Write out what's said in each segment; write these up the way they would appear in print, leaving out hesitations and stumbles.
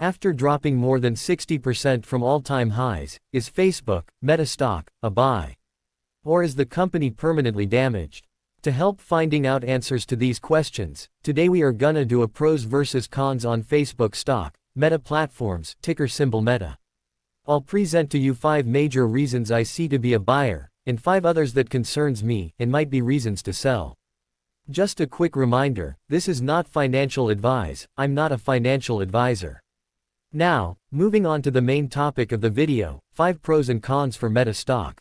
After dropping more than 60% from all-time highs, is Facebook, Meta stock, a buy? Or is the company permanently damaged? To help finding out answers to these questions, today we are gonna do a pros versus cons on Facebook stock, Meta platforms, ticker symbol Meta. I'll present to you 5 major reasons I see to be a buyer, and 5 others that concerns me and might be reasons to sell. Just a quick reminder, this is not financial advice, I'm not a financial advisor. Now, moving on to the main topic of the video, 5 pros and cons for Meta stock.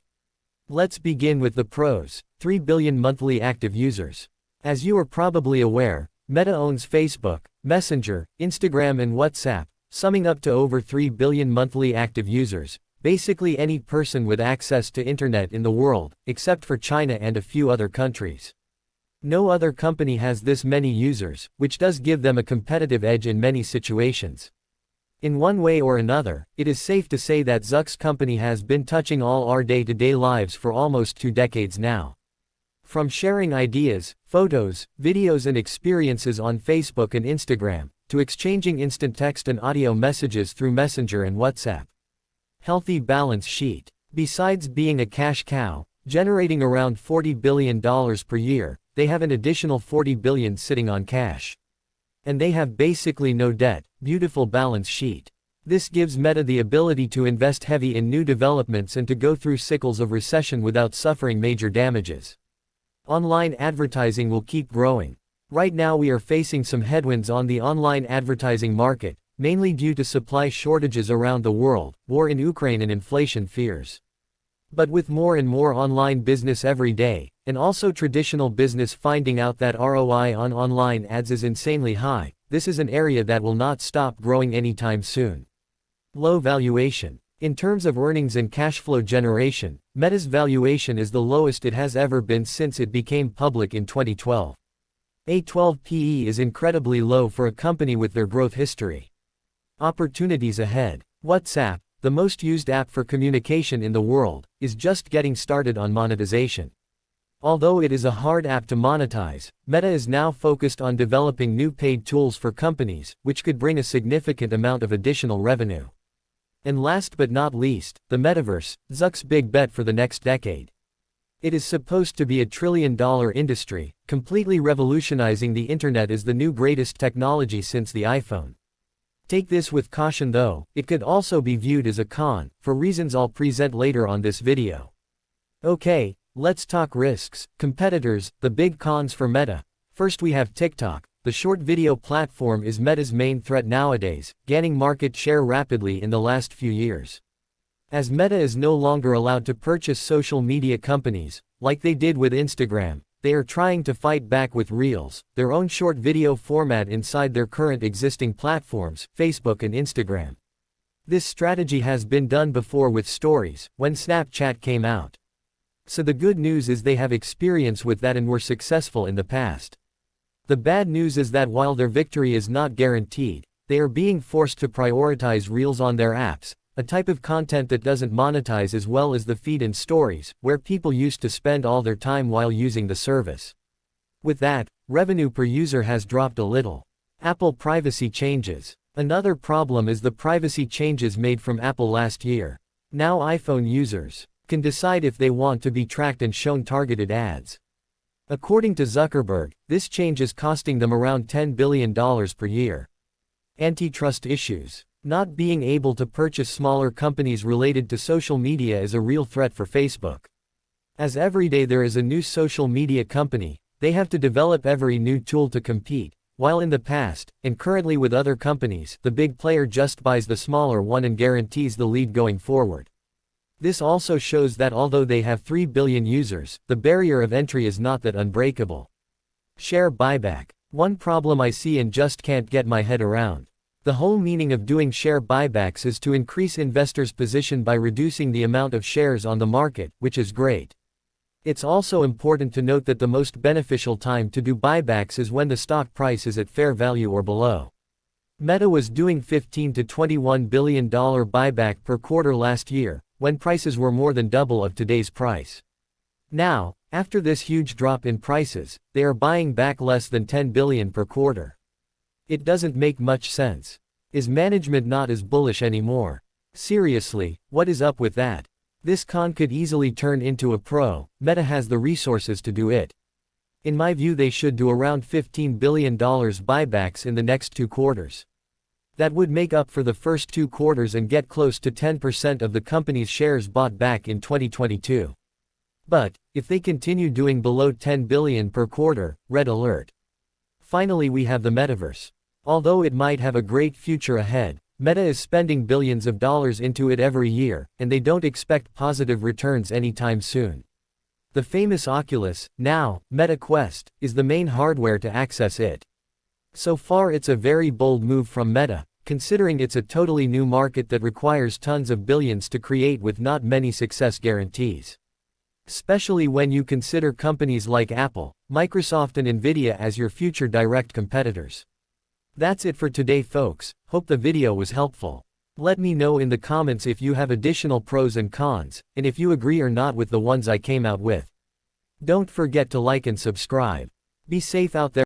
Let's begin with the pros. 3 billion monthly active users. As you are probably aware, Meta owns Facebook, Messenger, Instagram and WhatsApp, summing up to over 3 billion monthly active users, basically any person with access to internet in the world, except for China and a few other countries. No other company has this many users, which does give them a competitive edge in many situations. In one way or another, it is safe to say that Zuck's company has been touching all our day-to-day lives for almost 2 decades now. From sharing ideas, photos, videos and experiences on Facebook and Instagram, to exchanging instant text and audio messages through Messenger and WhatsApp. Healthy balance sheet. Besides being a cash cow, generating around $40 billion per year, they have an additional $40 billion sitting on cash. And they have basically no debt. Beautiful balance sheet. This gives Meta the ability to invest heavy in new developments and to go through cycles of recession without suffering major damages. Online advertising will keep growing. Right now we are facing some headwinds on the online advertising market, mainly due to supply shortages around the world, war in Ukraine and inflation fears. But with more and more online business every day, and also traditional business finding out that ROI on online ads is insanely high, this is an area that will not stop growing anytime soon. Low valuation. In terms of earnings and cash flow generation, Meta's valuation is the lowest it has ever been since it became public in 2012. A 12 PE is incredibly low for a company with their growth history. Opportunities ahead. WhatsApp, the most used app for communication in the world, is just getting started on monetization. Although it is a hard app to monetize, Meta is now focused on developing new paid tools for companies, which could bring a significant amount of additional revenue. And last but not least, the Metaverse, Zuck's big bet for the next decade. It is supposed to be a $1 trillion industry, completely revolutionizing the internet is the new greatest technology since the iPhone. Take this with caution though, it could also be viewed as a con, for reasons I'll present later on this video. Okay, let's talk risks, competitors, the big cons for Meta. First we have TikTok. The short video platform is Meta's main threat nowadays, gaining market share rapidly in the last few years. As Meta is no longer allowed to purchase social media companies, like they did with Instagram, they are trying to fight back with Reels, their own short video format inside their current existing platforms, Facebook and Instagram. This strategy has been done before with Stories, when Snapchat came out. So the good news is they have experience with that and were successful in the past. The bad news is that while their victory is not guaranteed, they are being forced to prioritize Reels on their apps, a type of content that doesn't monetize as well as the feed and Stories, where people used to spend all their time while using the service. With that, revenue per user has dropped a little. Apple privacy changes. Another problem is the privacy changes made from Apple last year. Now iPhone users can decide if they want to be tracked and shown targeted ads. According to Zuckerberg, this change is costing them around $10 billion per year. Antitrust issues. Not being able to purchase smaller companies related to social media is a real threat for Facebook. As every day there is a new social media company, they have to develop every new tool to compete, while in the past, and currently with other companies, the big player just buys the smaller one and guarantees the lead going forward. This also shows that although they have 3 billion users, the barrier of entry is not that unbreakable. Share buyback. One problem I see and just can't get my head around. The whole meaning of doing share buybacks is to increase investors' position by reducing the amount of shares on the market, which is great. It's also important to note that the most beneficial time to do buybacks is when the stock price is at fair value or below. Meta was doing $15 to $21 billion buyback per quarter last year, when prices were more than double of today's price. Now, after this huge drop in prices, they are buying back less than $10 billion per quarter. It doesn't make much sense. Is management not as bullish anymore? Seriously, what is up with that? This con could easily turn into a pro. Meta has the resources to do it. In my view, they should do around $15 billion buybacks in the next 2 quarters. That would make up for the first 2 quarters and get close to 10% of the company's shares bought back in 2022. But, if they continue doing below $10 billion per quarter, red alert. Finally, we have the Metaverse. Although it might have a great future ahead, Meta is spending billions of dollars into it every year, and they don't expect positive returns anytime soon. The famous Oculus, now Meta Quest, is the main hardware to access it. So far it's a very bold move from Meta, considering it's a totally new market that requires tons of billions to create with not many success guarantees. Especially when you consider companies like Apple, Microsoft and Nvidia as your future direct competitors. That's it for today, folks. Hope the video was helpful. Let me know in the comments if you have additional pros and cons, and if you agree or not with the ones I came out with. Don't forget to like and subscribe. Be safe out there.